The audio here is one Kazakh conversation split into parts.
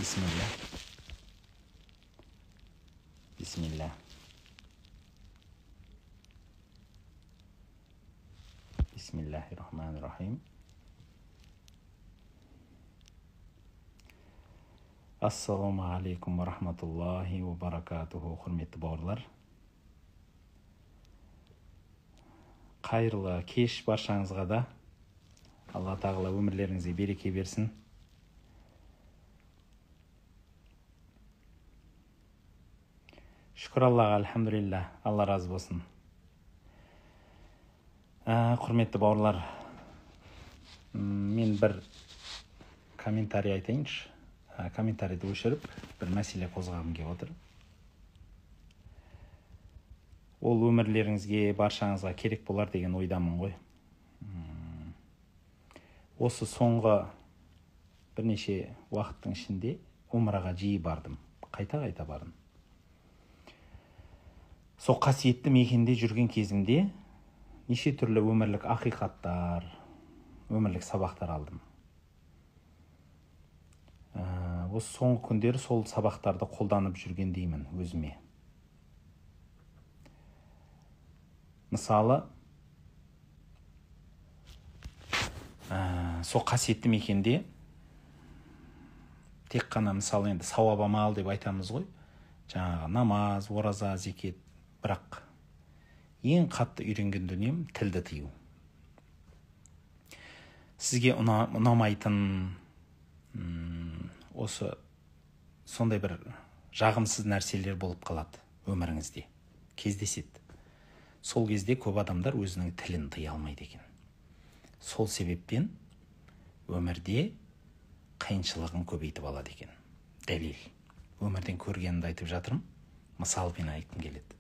Bismillah. Bismillah. Bismillahirrahmanirrahim. Assalamu alaikum wa rahmatullahi wa barakatuhu. Hurmetli bауырлар. Қайырлы кеш баршаңызға да. Алла тағала өмірлеріңізге береке берсін. Шүкір Аллаға, альхамдулилля. Алла разы болсын. Құрметті бауырлар, мен бір комментарий айтайыншы. Комментарийді өшіріп, бір мәселе қозғағым келіп отыр. Ол өмірлеріңізге, баршаңызға керек болар деген ойдамын ғой. Осы соңғы бірнеше уақыттың ішінде умраға жиі бардым. Қайта бардым. Сол қасиетті мекенде жүрген кезімде неше түрлі өмірлік ақиқаттар, өмірлік сабақтар алдым. Осы соңғы күндері сол сабақтарды қолданып жүргендеймін өзіме. Мысалы, сол қасиетті мекенде тек қана мысалы енді сауап амал деп айтамыз ғой. Жаңағы намаз, ораза, зекет. Бірақ ең қатты үйренген дүнием тілді тыю. Сізге ұнамайтын осы сондай бір жағымсыз нәрселер болып қалады өміріңізде. Кездеседі. Сол кезде көп адамдар өзінің тілін тыя алмайды екен. Сол себептен өмірде қиыншылығын көбейтіп алады екен. Дәлел. Өмірден көргенімді айтып жатырмын. Мысалпен айтқым келеді.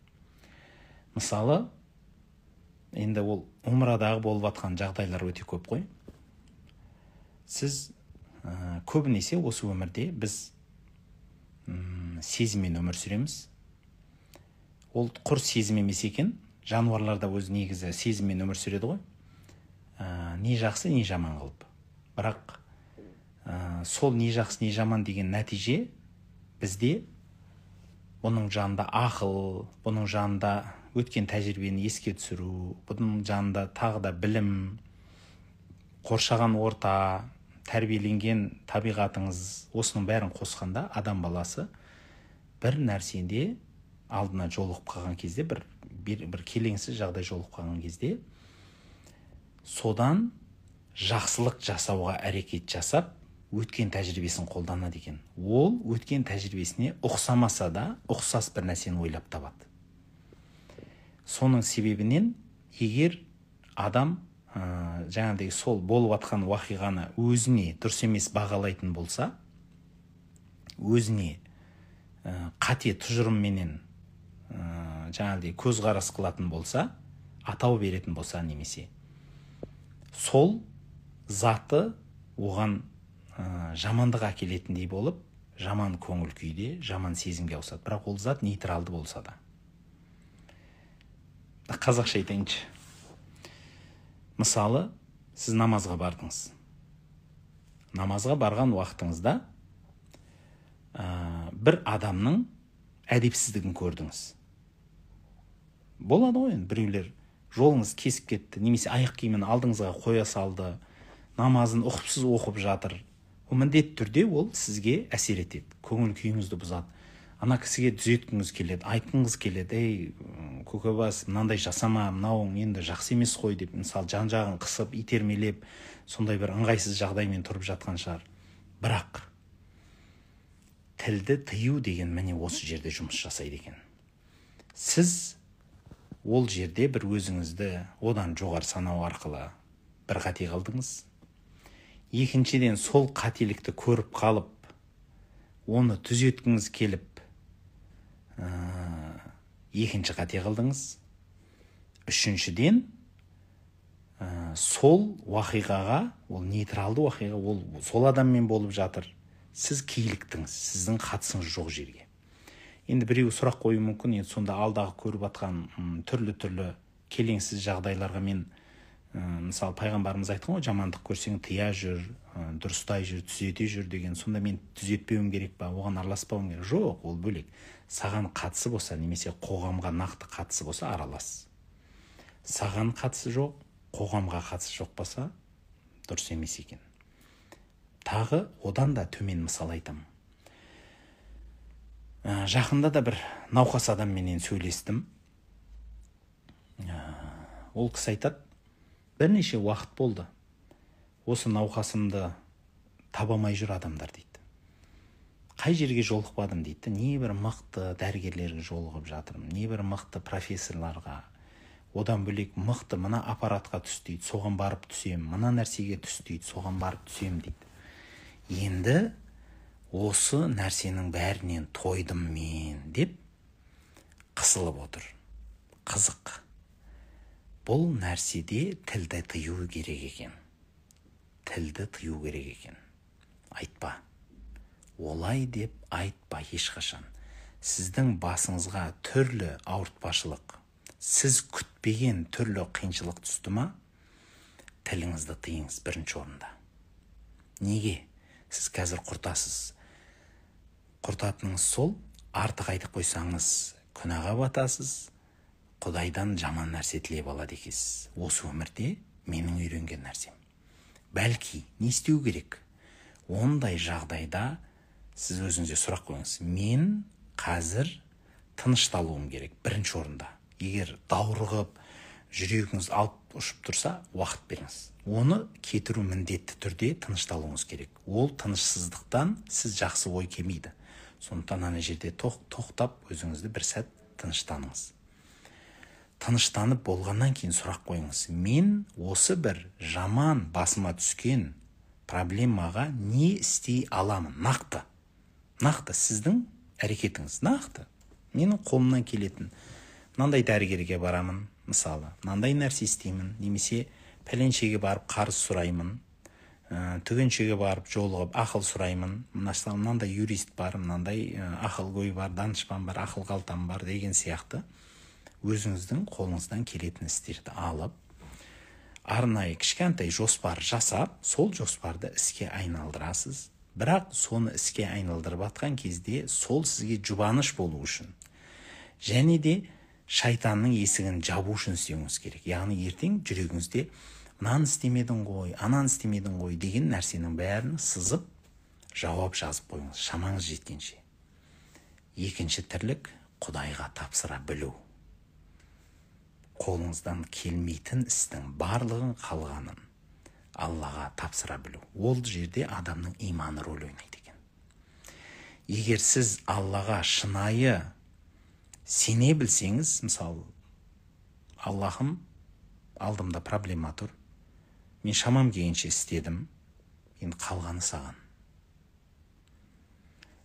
Мысалы, енді ол умрадағы болып атқан жағдайлар өте көп қой. Сіз көбінесе осы өмірде біз сезіммен өмір сүреміз. Ол құр сезім емес екен. Жануарларда өз негізі сезіммен өмір сүреді ғой. Не жақсы, не жаман қылып. Бірақ сол не жақсы, не жаман деген нәтиже бізде бұның жанында ақыл, бұның жанында өткен тәжірибені еске түсіру, бұның жанында тағы да білім, қоршаған орта, тәрбиеленген табиғатыңыз, осының бәрін қосқанда адам баласы бір нәрсенде алдына жолығып қалған кезде, бір келеңсіз жағдай жолығып қалған кезде, содан жақсылық жасауға әрекет жасап, өткен тәжірибесін қолданады екен. Ол өткен тәжірибесіне ұқсамаса да, ұқсас бір нәрсені ойлап табады. Соның себебінен, егер адам жаңағыдай сол болып атқан уақиғаны өзіне дұрыс емес бағалайтын болса, өзіне қате тұжырымменен жаңағыдай көзқарас қылатын болса, атау беретін болса немесе, сол заты оған жамандық әкелетіндей болып, жаман көңіл күйде, жаман сезімге ауысады. Бірақ ол зат нейтралды болса да. Қазақша айтайыншы. Мысалы, сіз намазға бардыңыз. Намазға барған уақытыңызда бір адамның әдепсіздігін көрдіңіз. Болады ғой, біреулер жолыңыз кесіп кетті, немесе аяқ киімін алдыңызға қоя салды, намазын ұқыпсыз оқып жатыр. Ол міндетті түрде ол сізге әсер етеді, көңіл күйіңізді бұзады. Ана кісіге түзеткіңіз келеді, айтқыңыз келеді, ей, көкебас, мынандай жасама, мынауың енді жақсы емес қой деп, мысалы жан-жағын қысып, итермелеп, сондай бір ыңғайсыз жағдаймен тұрып жатқан шығар. Бірақ тілді тыю деген міне осы жерде жұмыс жасайды екен. Сіз ол жерде бір өзіңізді одан жоғары санау арқылы бір қате қылдыңыз. Екіншіден, сол қателікті көріп қалып, оны түзеткіңіз келіп, екінші қате қылдыңыз. Үшіншіден, сол уақиғаға, ол нейтралды уақиға, ол сол адаммен болып жатыр. Сіз киліктіңіз, сіздің қатысыңыз жоқ жерге. Енді біреу сұрақ қою мүмкін, енді сонда алдағы көріп атқан түрлі келеңсіз жағдайларға мен Мысалы пайғамбарымыз айтқан ғой, жамандық көрсең тыя жүр, дұрыстай жүр, түзете жүр деген. Сонда мен түзетпеуім керек па, оған араласпауым керек? Жоқ, ол бөлек. Саған қатысы болса, немесе қоғамға нақты қатысы болса, аралас. Саған қатысы жоқ, қоғамға қатысы жоқ болса, дұрыс емес екен. Тағы одан да төмен мысал айтамын. Жақында да бір науқас адамменен сөйлестім. Ол кісі айтады, бірнеше уақыт болды, осы науқасымды табамай жүр адамдар дейді. Қай жерге жолықпадым дейді. Небір мықты дәрігерлерге жолығып жатырмын, небір мықты профессорларға, одан бөлек мықты мына аппаратқа түс дейді, соған барып түсем, мына нәрсеге түс дейді, соған барып түсем дейді. Енді осы нәрсенің бәрінен тойдым мен деп қысылып отыр. Қызық. Бұл нәрседе тілді тыю керек екен. Тілді тыю керек екен. Айтпа. Олай деп айтпа ешқашан. Сіздің басыңызға түрлі ауыртпашылық, сіз күтпеген түрлі қиыншылық түсті ма, тіліңізді тыйыңыз бірінші орында. Неге? Сіз қазір құртасыз. Құртатыныңыз сол, артық айтып қойсаңыз күнәға батасыз, Құдайдан жаман нәрсе тілеп алады екенсіз. Осы өмірде менің үйренген нәрсем. Бәлки, не істеу керек? Ондай жағдайда сіз өзіңізге сұрақ қойыңыз. Мен қазір тынышталуым керек бірінші орында. Егер даурығып, жүрегіңіз алып ұшып тұрса, уақыт беріңіз. Оны кетіру міндетті түрде тынышталуыңыз керек. Ол тынышсыздықтан сіз жақсы ой келмейді. Сондықтан ана жерде тоқтап өзіңізді бір сәт тыныштаныңыз. Тыныштанып болғаннан кейін сұрақ қойыңыз. Мен осы бір жаман басыма түскен проблемаға не істей аламын? Нақты. Нақты сіздің әрекетіңіз. Нақты. Менің қолымнан келетін. Мынандай дәрігерге барамын, мысалы. Мынандай нәрсе істеймін. Немесе пәленшеге барып қарыз сұраймын. Түгеншеге барып жолығып ақыл сұраймын. Мынандай юрист бар, мынандай ақылгөй бар, данышпан бар, ақыл қалтам бар деген сияқты. Өзіңіздің қолыңыздан келетін істерді алып, арнайы кішкентай жоспар жасап, сол жоспарды іске айналдырасыз. Бірақ соны іске айналдырып атқан кезде сол сізге жұбаныш болу үшін, және де шайтанның есігін жабу үшін істеуіңіз керек. Яғни ертең жүрегіңізде мынаны істемедің ғой, ананы істемедің ғой деген нәрсенің бәрін сызып, жауап жазып қойыңыз, шамаңыз жеткенше. Екінші тірлік Құдайға тапсыра білу. Қолыңыздан келмейтін істің барлығын қалғанын Аллаға тапсыра білу. Ол жерде адамның иманы рөл ойнайды екен. Егер сіз Аллаға шынайы сене білсеңіз, мысалы, Аллахым, алдымда проблема тұр, мен шамам келгенше істедім, енді қалғаны саған.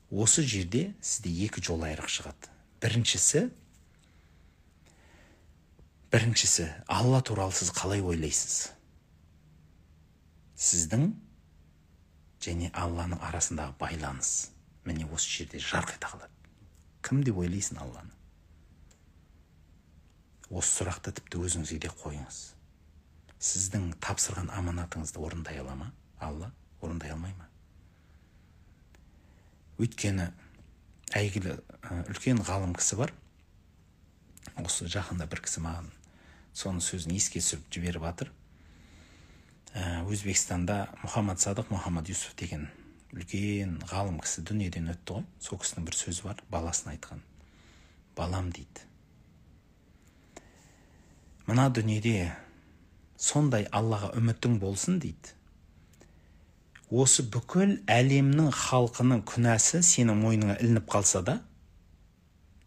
Осы жерде сізде екі жол айрық шығады. Біріншісі, Алла туралы сіз қалай ойлайсыз? Сіздің және Алланың арасындағы байланыс. Міне осы жерде жарқ ете қалады. Кім деп ойлайсың Алланы? Осы сұрақты тіпті өзіңізге де қойыңыз. Сіздің тапсырған аманатыңызды орындай ала ма? Алла орындай алмай ма? Өйткені әйгілі үлкен ғалым кісі бар. Осы жақында бір кісі маған соның сөзін еске сүріп жіберіп жатыр. Өзбекстанда Мұхаммад Садық Мұхаммад Юсуф деген үлкен ғалым кісі дүниеден өтті ғой. Сол кісінің бір сөзі бар, баласына айтқан. Балам дейді. Мына дүниеде сондай Аллаға үмітің болсын дейді. Осы бүкіл әлемнің халқының күнәсі сенің мойныңа ілініп қалса да,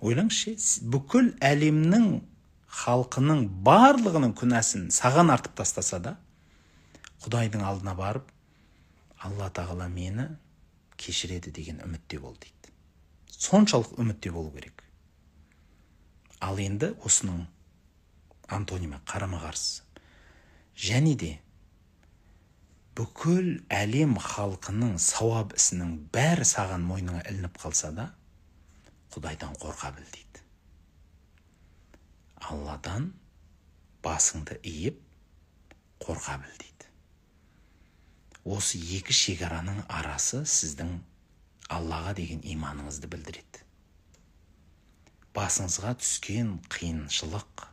ойлаңызшы, бүкіл әлемнің халқының барлығының күнәсін саған артып тастаса да, Құдайдың алдына барып, Алла тағала мені кешіреді деген үмітте бол дейді. Соншалық үмітте болу керек. Ал енді осының антонимі қарама қарсы. Және де бүкіл әлем халқының сауап ісінің бәрі саған мойныңа ілініп қалса да, Құдайдан қорқа біл дейді. Алладан басыңды иіп, қорқа біл дейді. Осы екі шекараның арасы сіздің Аллаға деген иманыңызды білдіреді. Басыңызға түскен қиыншылық,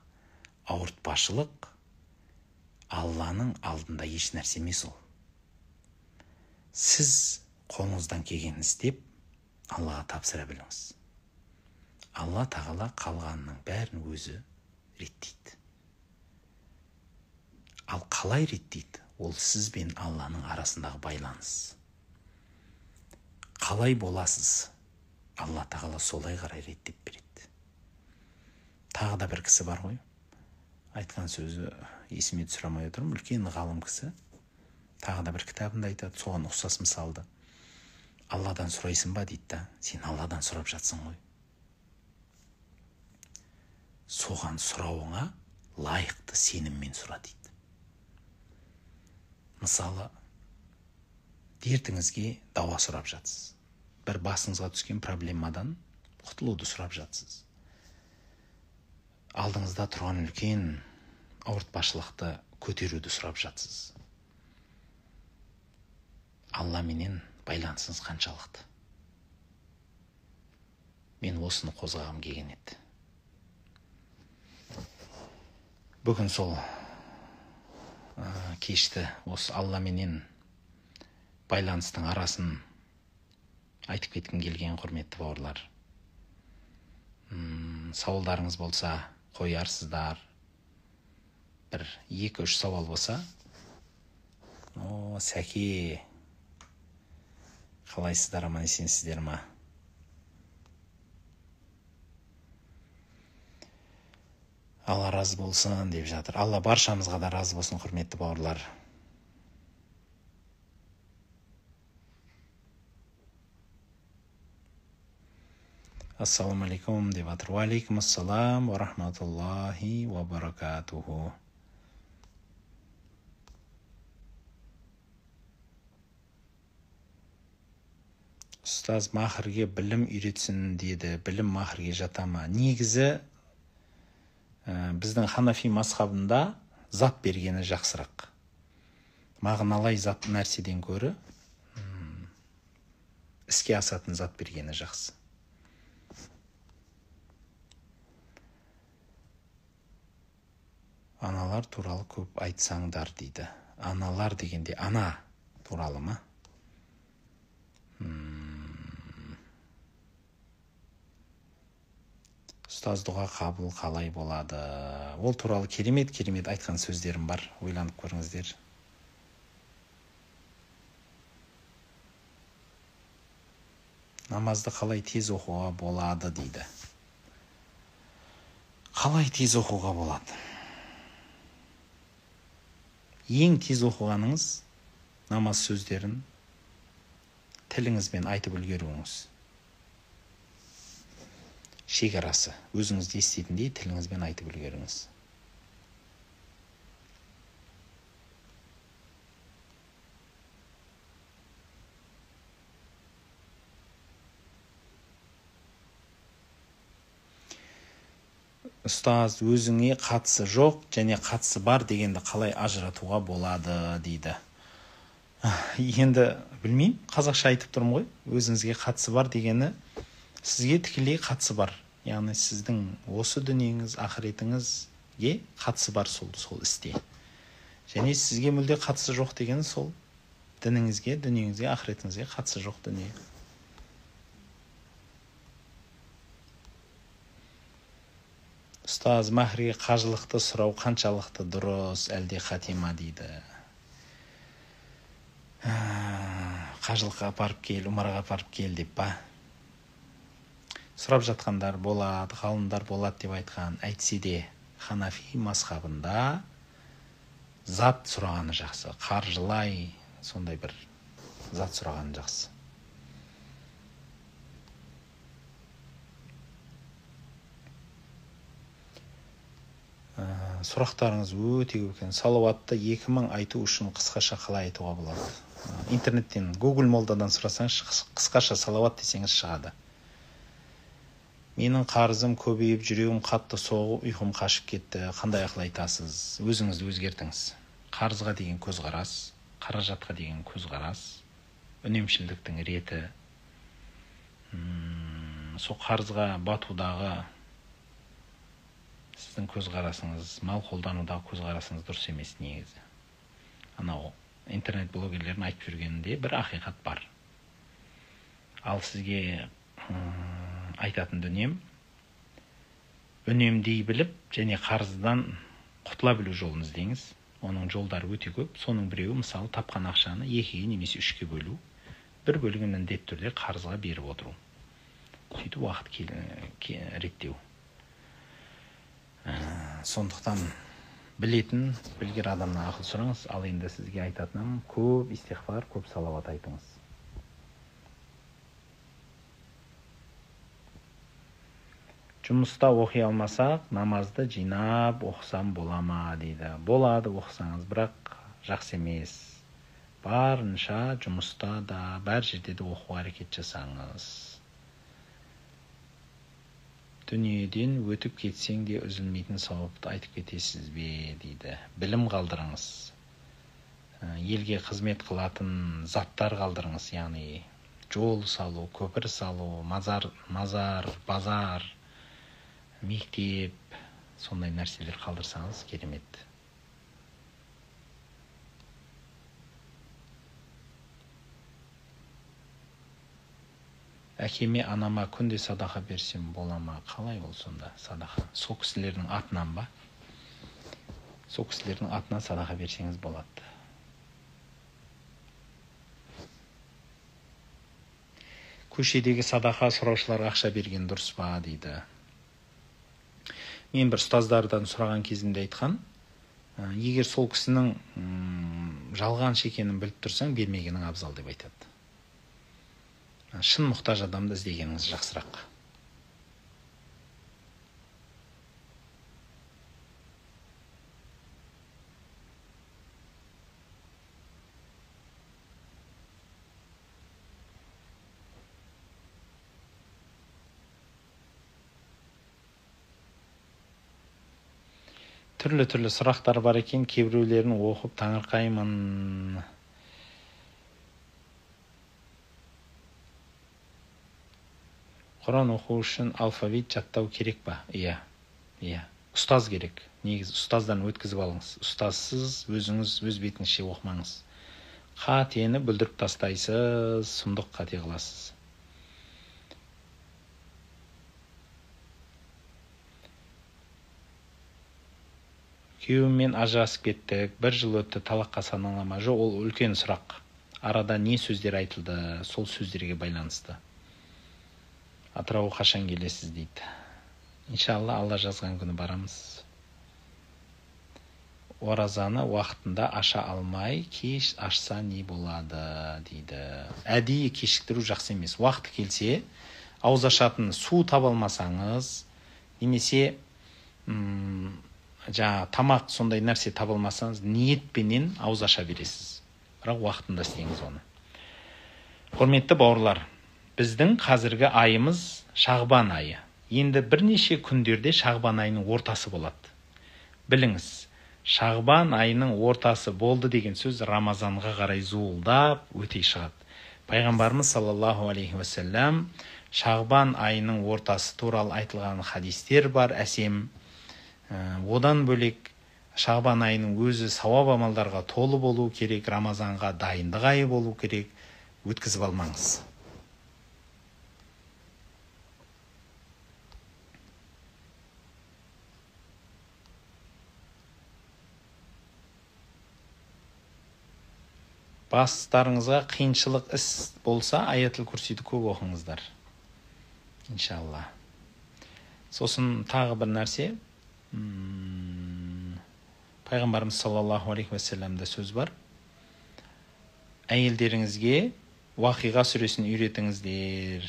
ауыртпашылық Алланың алдында еш нәрсе емес ол. Сіз қолыңыздан келгенін істеп, Аллаға тапсыра біліңіз. Алла тағала қалғанының бәрін өзі реттейді. Ал қалай реттейді? Ол сіз бен Алланың арасындағы байланыс. Қалай боласыз? Алла тағала солай қарай реттеп береді. Тағы да бір кісі бар ғой. Айтқан сөзі есіме түсіре отырмын. Үлкен ғалым кісі. Тағы да бір кітабында айтады, соған ұқсас мысалды. Алладан сұрайсың ба дейді да, сен Алладан сұрап жатсың ғой. Соған сұрауыңа лайықты сеніммен сұра дейді. Мысалы, дертіңізге дауа сұрап жатсыз. Бір басыңызға түскен проблемадан құтылуды сұрап жатсыз. Алдыңызда тұрған үлкен ауыртпашылықты көтеруді сұрап жатсыз. Алла менен байланысыңыз қаншалықты? Мен осыны қозғағым келген еді. Бүгін сол кешті осы Алла менен байланыстың арасын айтып кеткім келген, құрметті бауырлар. Сауалдарыңыз болса қоярсыздар. Бір 2-3 сауал болса. Сәке, қалайсыздар, аман есенсіздер ма? Алла разы болсын деп жатыр. Алла баршамызға да разы болсын, құрметті бауырлар. Ассаламу алейкум деп жатыр. Ва алейкум ассалам ва рахматуллахи ва баракатуху. Ұстаз махрге білім үйретсін деді. Білім махрге жата ма? Негізі біздің ханафи мазхабында зат бергені жақсырақ. Мағыналай зат нәрседен көрі іске асатын зат бергені жақсы. Аналар туралы көп айтсаңдар дейді. Аналар дегенде ана туралы ма? Ұстаз дұға қабыл қалай болады? Ол туралы керемет айтқан сөздерім бар. Ойланып көріңіздер. Намазды қалай тез оқуға болады дейді. Қалай тез оқуға болады? Ең тез оқығаныңыз намаз сөздерін тіліңізбен айтып үлгеруіңіз. Шекарасы. Өзіңізді еститіндей тіліңізбен айтып үлгеріңіз. Ұстаз, өзіңе қатысы жоқ және қатысы бар дегенді қалай ажыратуға болады дейді. Енді білмеймін, қазақша айтып тұрмын ғой. Өзіңізге қатысы бар дегені сізге тікелей қатысы бар. Яғни сіздің осы дүниеңіз, ақыретіңізге қатысы бар сол істе. Және сізге мүлде қатысы жоқ дегені сол дініңізге, дүниеңізге, ақыретіңізге қатысы жоқ дүние. Ұстаз, махрге қажылықты сұрау қаншалықты дұрыс, әлде қате ма дейді. Қажылыққа апарып кел, умараға апарып кел деп па? Сұрап жатқандар болады, ғалымдар болады деп айтқан. Әйтсе де ханафи мазхабында зат сұрағаны жақсы. Қаржылай сондай бір зат сұрағаны жақсы. Сұрақтарыңыз өте көп екен. Салауатты 2000 айту үшін қысқаша қалай айтуға болады? Интернеттен, Google молдадан сұрасаңыз, қысқаша салауат десеңіз шығады. Менің қарызым көбейіп, жүрегім қатты соғып, ұйқым қашып кетті. Қандай ақыл айтасыз? Өзіңізді өзгертіңіз. қарызға деген көзқарас, қаражатқа деген көзқарас, үнемшілдіктің реті, сол қарызға батудағы сіздің көзқарасыңыз, мал қолданудағы көзқарасыңыз дұрыс емес негізі. Анау интернет блогерлердің айтып жүргенінде бір ақиқат бар. Ал сізге айтатын дүнием, үнемдей біліп және қарыздан құтыла білу жолын іздеңіз. Оның жолдары өте көп. Соның біреуі, мысалы, тапқан ақшаны екіге немесе үшке бөлу, бір бөлігін міндетті түрде қарызға беріп отыру. Сөйтіп уақыт реттеу. Сондықтан білетін, білгір адамнан ақыл сұраңыз. Ал енді сізге айтатыным, көп истиғфар, көп салауат айтыңыз. Жұмыста оқи алмасақ, намазды жинап оқысам бола ма дейді. Болады, оқысаңыз, бірақ жақсы емес. Барынша жұмыста да, бар жерде де оқуға әрекет жасаңыз. Дүниеден өтіп кетсең де үзілмейтін сауапты айтып кетесіз бе дейді. Білім қалдырыңыз. Елге қызмет қылатын заттар қалдырыңыз, яғни жол салу, көпір салу, мазар, базар, мектеп, сондай нәрселер қалдырсаңыз керемет. Әкеме, анама күнде садақа берсем бола ма? Қалай ол сонда садақа? Сол кісілердің атынан ба? Сол кісілердің атынан садақа берсеңіз болады. Көшедегі садақа сұраушыларға ақша берген дұрыс па дейді. Мен бір ұстаздардан сұраған кезімде айтқан, егер сол кісінің жалғаншы екенін біліп тұрсаң, бермегенің абзал деп айтады. Шын мұқтаж адамды іздегеніңіз жақсырақ. Түрлі сұрақтар бар екен, кейбіреулерін оқып таңырқаймын. Құран оқу үшін алфавит жаттау керек па? Иә. Ұстаз керек. Негізі ұстаздан өткізіп алыңыз. Ұстазсыз өзіңіз өз бетіңізше оқымаңыз. Қатені бүлдіріп тастайсыз, сұмдық қате қыласыз. Күйеуіммен ажырасып кеттік, 1 жыл өтті, талаққа санала ма? Жоқ, ол үлкен сұрақ. Арада не сөздер айтылды, сол сөздерге байланысты. Атырауға қашан келесіз дейді. Иншалла, Алла жазған күні барамыз. Оразаны уақытында аша алмай, кеш ашса не болады дейді. Әдейі кешіктіру жақсы емес. Уақыты келсе, ауыз ашатын су таба алмасаңыз, немесе тамақ сондай нәрсе таба алмасаңыз, ниетпенен ауыз аша бересіз. Бірақ уақытында істеңіз оны. Құрметті бауырлар, біздің қазіргі айымыз Шағбан айы. Енді бірнеше күндерде Шағбан айының ортасы болады. Біліңіз, Шағбан айының ортасы болды деген сөз Рамазанға қарай зуылдап өте шығады. Пайғамбарымыз саллаллаху алейхи уассалам Шағбан айының ортасы туралы айтылған хадистер бар, әсем. Одан бөлек Шағбан айының өзі сауап амалдарға толы болу керек, Рамазанға дайындық айы болу керек. Өткізіп алмаңыз. Бастарыңызға қиыншылық іс болса, аятыл курсиді көп оқыңыздар. Иншалла. Сосын тағы бір нәрсе. Пайғамбарымыз саллаллаху алейхи уассаламда сөз бар. Әйелдеріңізге Уақиға сүресін үйретіңіздер,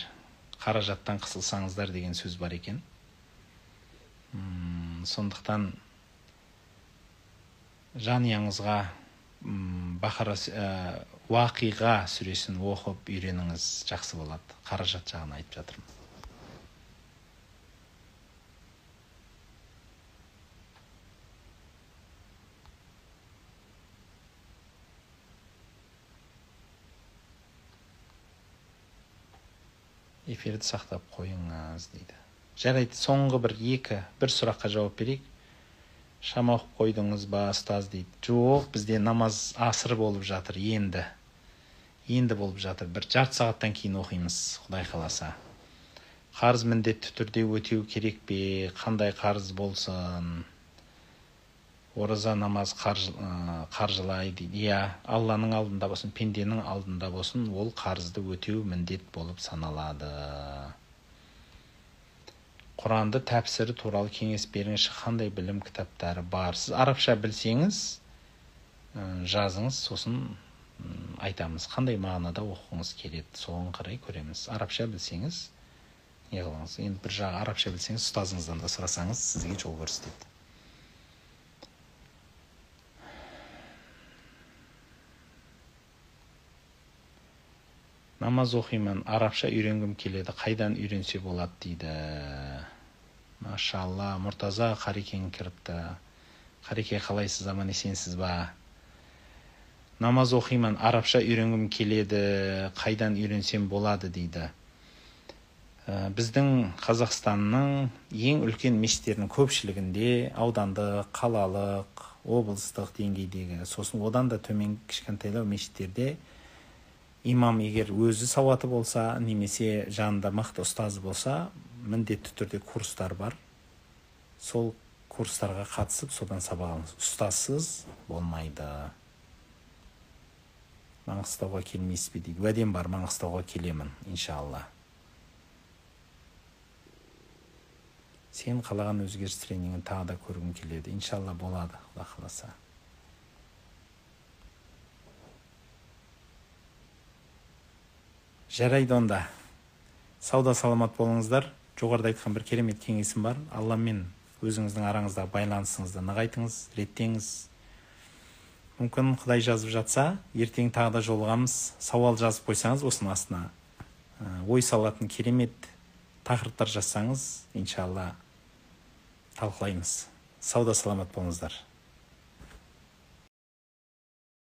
қаражаттан қысылсаңыздар деген сөз бар екен. Сондықтан жанұяңызға Уақиға сүресін оқып үйреніңіз, жақсы болады. Қаражат жағын айтып жатырмын. эфирді сақтап қойыңыз дейді. Жарайды, соңғы бір сұраққа жауап берейік. Шама оқып қойдыңыз ба, ұстаз дейді. Жоқ, бізде намаз асыр болып жатыр енді болып жатыр. Бір жарты сағаттан кейін оқимыз, Құдай қаласа. Қарыз міндетті түрде өтеу керек пе? Қандай қарыз болсын? Ораза, намаз қаржылай дейді. Иә, Алланың алдында болсын, пенденің алдында болсын, ол қарызды өтеу міндет болып саналады. Құранды тәпсірі туралы кеңес беріңізші, қандай білім кітаптары бар? Сіз арабша білсеңіз, жазыңыз, сосын айтамыз. Қандай мағынада оқуыңыз келеді, соған қарай көреміз. Арабша білсеңіз, не қылыңыз? Енді бір жағы арабша білсеңіз, ұстазыңыздан да сұрасаңыз, сізге жол көрсетеді. Намаз оқимын, арабша үйренгім келеді, қайдан үйренсе болады дейді. Машалла, Мұртаза Қарекең кіріпті. Қареке, қалайсыз, аман есенсіз ба? Намаз оқимын, арабша үйренгім келеді, қайдан үйренсем болады дейді. Біздің Қазақстанның ең үлкен мешіттерінің көпшілігінде аудандық, қалалық, облыстық деңгейдегі, сосын одан да төмен кішкентайлау мешіттерде имам егер өзі сауаты болса, немесе жанында мықты ұстазы болса, міндетті түрде курстар бар. Сол курстарға қатысып, содан сабақ алыңыз. Ұстазсыз болмайды. Маңғыстауға келмейсіз бе дейді. Уәдем бар, Маңғыстауға келемін, иншалла. Сен қалаған өзгеріс тренингін тағы да көргім келеді. Иншалла болады, Құдай қаласа. Жарайды онда. Сауда саламат болыңыздар. Жоғарыда айтқан бір керемет кеңесім бар. Алламен өзіңіздің араңыздағы байланысыңызды нығайтыңыз, реттеңіз. Мүмкін Құдай жазып жатса, ертең тағы да жолығамыз. Сауал жазып қойсаңыз, осының астына ой салатын керемет тақырыптар жазсаңыз, иншалла талқылаймыз. Сауда саламат болыңыздар.